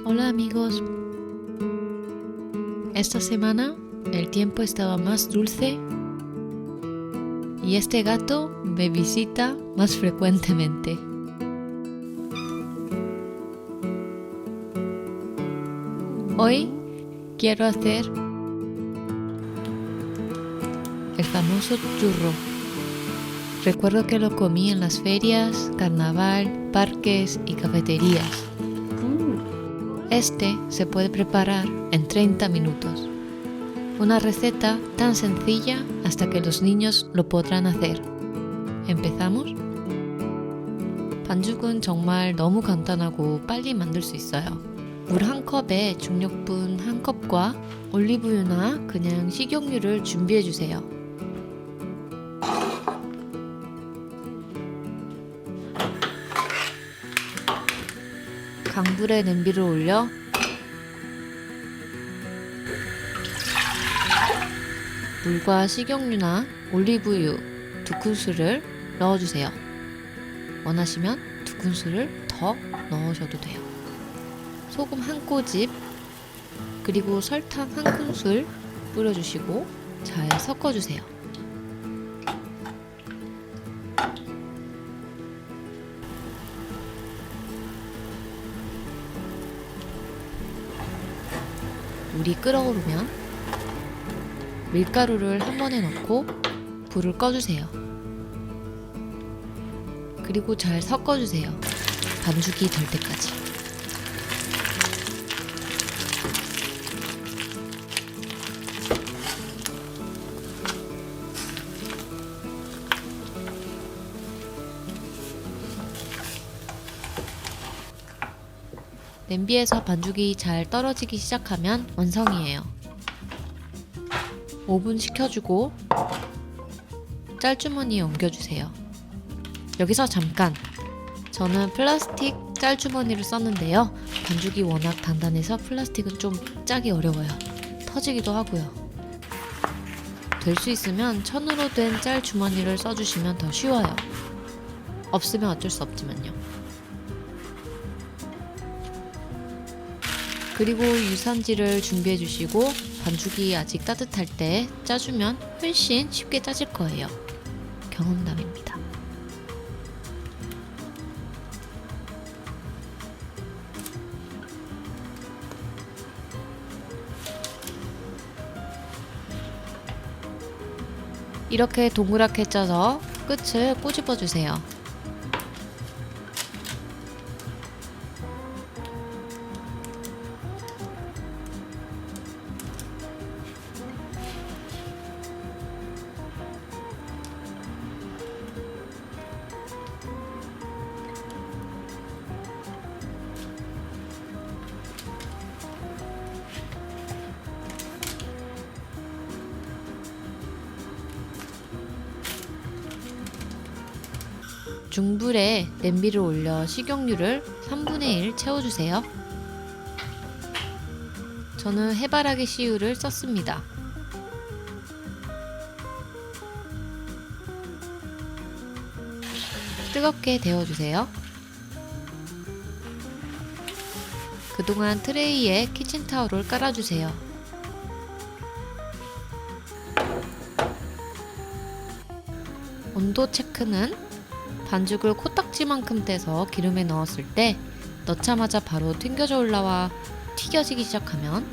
Hola amigos, esta semana el tiempo estaba más dulce y este gato me visita más frecuentemente. Hoy quiero hacer el famoso churro. Recuerdo que lo comí en las ferias, carnaval, parques y cafeterías. Este se puede preparar en 30 minutos. Una receta tan sencilla hasta que los niños lo podrán hacer. ¿Empezamos? 반죽은 정말 너무 간단하고 빨리 만들 수 있어요. 물 1컵에 중력분 1컵과 올리브유나 그냥 식용유를 준비해주세요. 강불에 냄비를 올려 물과 식용유나 올리브유 2큰술을 넣어주세요. 원하시면 2큰술을 더 넣으셔도 돼요. 소금 1꼬집 그리고 설탕 1큰술 뿌려주시고 잘 섞어주세요. 물이 끓어오르면 밀가루를 한 번에 넣고 불을 꺼주세요. 그리고 잘 섞어주세요. 반죽이 될 때까지. 냄비에서 반죽이 잘 떨어지기 시작하면 완성이에요. 오븐 식혀주고 짤주머니에 옮겨주세요. 여기서 잠깐! 저는 플라스틱 짤주머니를 썼는데요. 반죽이 워낙 단단해서 플라스틱은 좀 짜기 어려워요. 터지기도 하고요. 될 수 있으면 천으로 된 짤주머니를 써주시면 더 쉬워요. 없으면 어쩔 수 없지만요. 그리고 유산지를 준비해 주시고 반죽이 아직 따뜻할 때 짜주면 훨씬 쉽게 짜질 거예요. 경험담입니다. 이렇게 동그랗게 짜서 끝을 꼬집어 주세요. 중불에 냄비를 올려 식용유를 3분의 1 채워주세요. 저는 해바라기 씨유를 썼습니다. 뜨겁게 데워주세요. 그동안 트레이에 키친타올을 깔아주세요. 온도 체크는 반죽을 코딱지만큼 떼서 기름에 넣었을 때 넣자마자 바로 튕겨져 올라와 튀겨지기 시작하면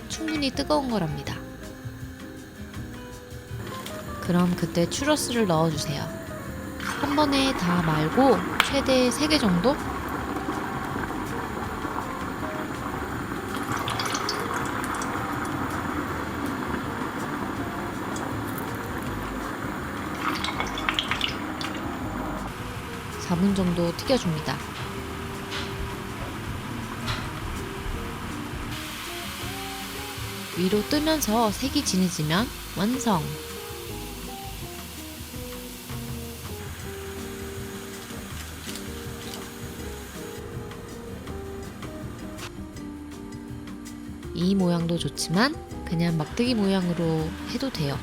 충분히 뜨거운 거랍니다. 그럼 그때 추러스를 넣어주세요. 한 번에 다 말고 최대 3개 정도? (4분) 정도 튀겨줍니다. 위로 뜨면서 색이 진해지면 완성! 이 모양도 좋지만 그냥 막대기 모양으로 해도 돼요.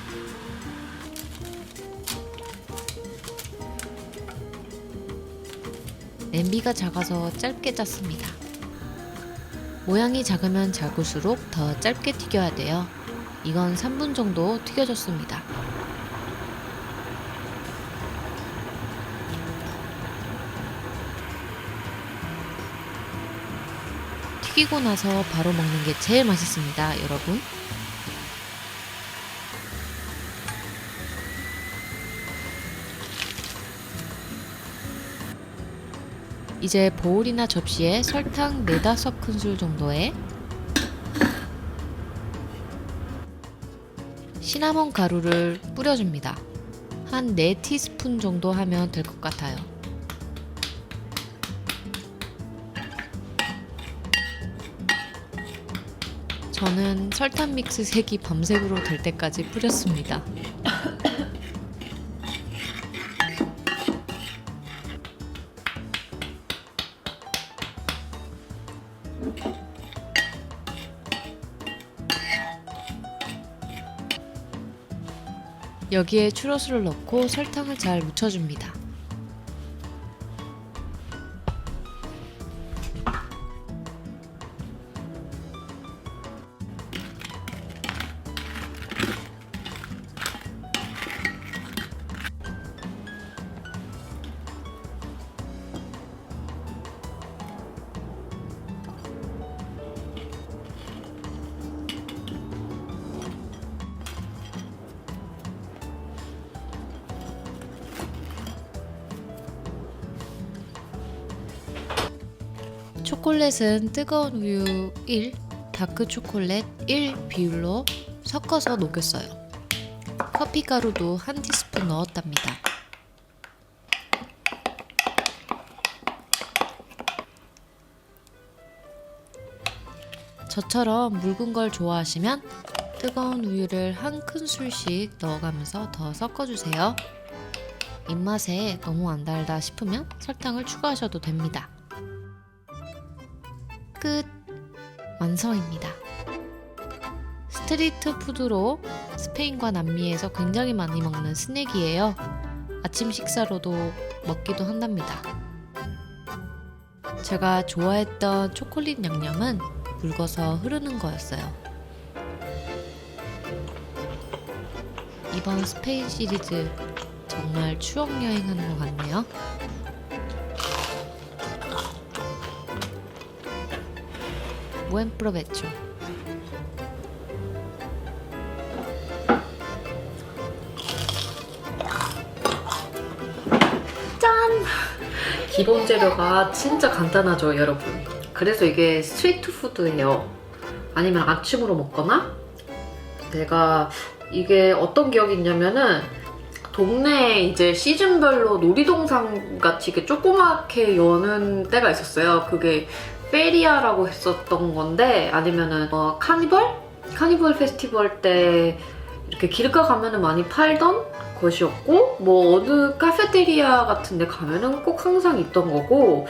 냄비가 작아서 짧게 짰습니다. 모양이 작으면 작을수록 더 짧게 튀겨야 돼요. 이건 3분 정도 튀겨졌습니다. 튀기고 나서 바로 먹는 게 제일 맛있습니다, 여러분. 이제 보울이나 접시에 설탕 4-5큰술 정도에 시나몬 가루를 뿌려줍니다. 한 4티스푼 정도 하면 될 것 같아요. 저는 설탕 믹스 색이 밤색으로 될 때까지 뿌렸습니다. 여기에 추러스를 넣고 설탕을 잘 묻혀줍니다. 초콜릿은 뜨거운 우유 1, 다크 초콜릿 1 비율로 섞어서 녹였어요. 커피 가루도 1티스푼 넣었답니다. 저처럼 묽은 걸 좋아하시면 뜨거운 우유를 1큰술씩 넣어가면서 더 섞어주세요. 입맛에 너무 안 달다 싶으면 설탕을 추가하셔도 됩니다. 끝! 완성입니다. 스트리트 푸드로 스페인과 남미에서 굉장히 많이 먹는 스낵이에요. 아침 식사로도 먹기도 한답니다. 제가 좋아했던 초콜릿 양념은 묽어서 흐르는 거였어요. 이번 스페인 시리즈 정말 추억 여행하는 것 같네요. Buen provecho. 짠! 기본 재료가 진짜 간단하죠, 여러분. 그래서 이게 스트리트 푸드예요. 아니면 아침으로 먹거나. 내가 이게 어떤 기억이 있냐면은 동네에 이제 시즌별로 놀이동산 같이 이렇게 조그맣게 여는 때가 있었어요. 그게 페리아라고 했었던 건데, 아니면은 카니발 페스티벌 때 이렇게 길가 가면은 많이 팔던 것이었고, 뭐 어느 카페테리아 같은 데 가면은 꼭 항상 있던 거고,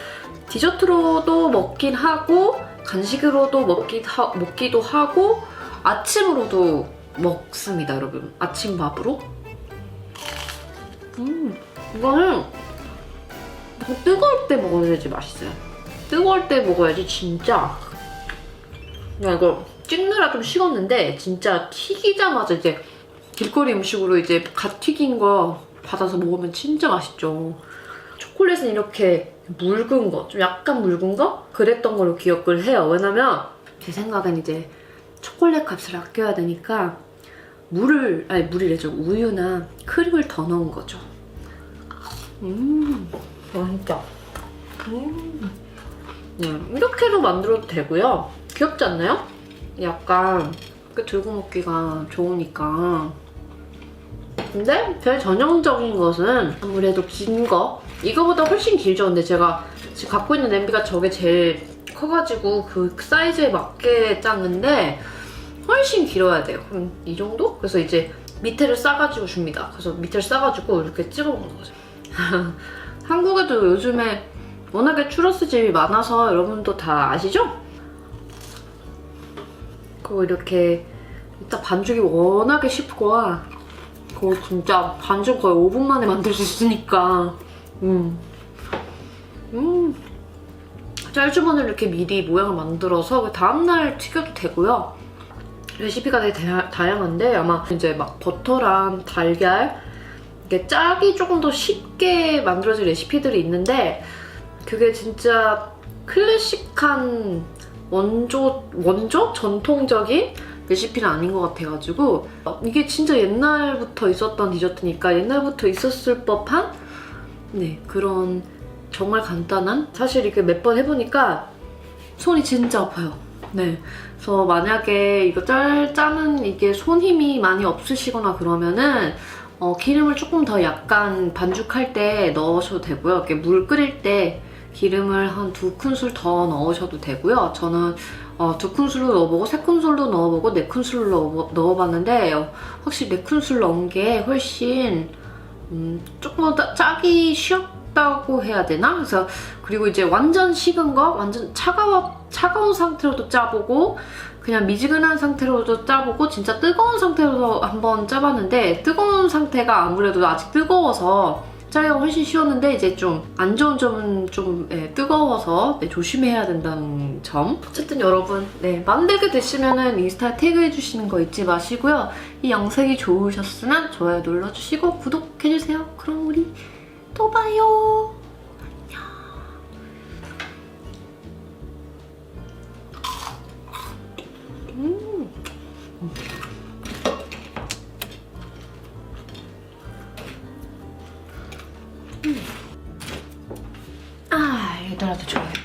디저트로도 먹긴 하고 간식으로도 먹기도 하고 아침으로도 먹습니다, 여러분. 아침밥으로. 이거는 뜨거울 때 먹어야지 맛있어요. 뜨거울 때 먹어야지 진짜. 야, 이거 찍느라 좀 식었는데 진짜 튀기자마자 이제 길거리 음식으로 이제 갓 튀긴 거 받아서 먹으면 진짜 맛있죠. 초콜릿은 이렇게 묽은 거, 좀 약간 묽은 거? 그랬던 걸로 기억을 해요. 왜냐면 제 생각엔 이제 초콜릿 값을 아껴야 되니까 물이래죠. 우유나 크림을 더 넣은 거죠. 맛있다. 이렇게도 만들어도 되고요. 귀엽지 않나요? 약간 이렇게 들고 먹기가 좋으니까. 근데 제일 전형적인 것은 아무래도 긴 거. 이거보다 훨씬 길죠. 근데 제가 지금 갖고 있는 냄비가 저게 제일 커가지고 그 사이즈에 맞게 짰는데 훨씬 길어야 돼요. 이 정도? 그래서 이제 밑에를 싸가지고 줍니다. 그래서 밑에를 싸가지고 이렇게 찍어 먹는 거죠. 한국에도 요즘에 워낙에 추러스 집이 많아서 여러분도 다 아시죠? 그리고 이렇게 이따 반죽이 워낙에 쉽고 그거 진짜 반죽 거의 5분 만에 만들 수 있으니까 짤주머니를 이렇게 미리 모양을 만들어서 그 다음날 튀겨도 되고요. 레시피가 되게 다양한데 아마 이제 막 버터랑 달걀 이게 짜기 조금 더 쉽게 만들어진 레시피들이 있는데 그게 진짜 클래식한 원조? 전통적인 레시피는 아닌 것 같아가지고 이게 진짜 옛날부터 있었던 디저트니까 옛날부터 있었을 법한 네 그런 정말 간단한 사실 이렇게 몇 번 해보니까 손이 진짜 아파요. 네, 그래서 만약에 이거 짜는 이게 손 힘이 많이 없으시거나 그러면은 기름을 조금 더 약간 반죽할 때 넣으셔도 되고요. 이렇게 물 끓일 때 기름을 한 2큰술 더 넣으셔도 되고요. 저는 2큰술로 넣어보고 3큰술로 넣어보고 4큰술로 넣어봤는데 확실히 4큰술 넣은 게 훨씬 조금 더 짜기 쉬웠다고 해야 되나? 그래서 그리고 이제 완전 식은 거, 완전 차가운 상태로도 짜보고 그냥 미지근한 상태로도 짜보고 진짜 뜨거운 상태로도 한번 짜봤는데 뜨거운 상태가 아무래도 아직 뜨거워서 짜기가 훨씬 쉬웠는데 이제 좀 안 좋은 점은 좀 뜨거워서 조심해야 된다는 점. 어쨌든 여러분 만들게 되시면은 인스타에 태그해주시는 거 잊지 마시고요. 이 영상이 좋으셨으면 좋아요 눌러주시고 구독해주세요. 그럼 우리 또 봐요. 얘더라도 좋아요.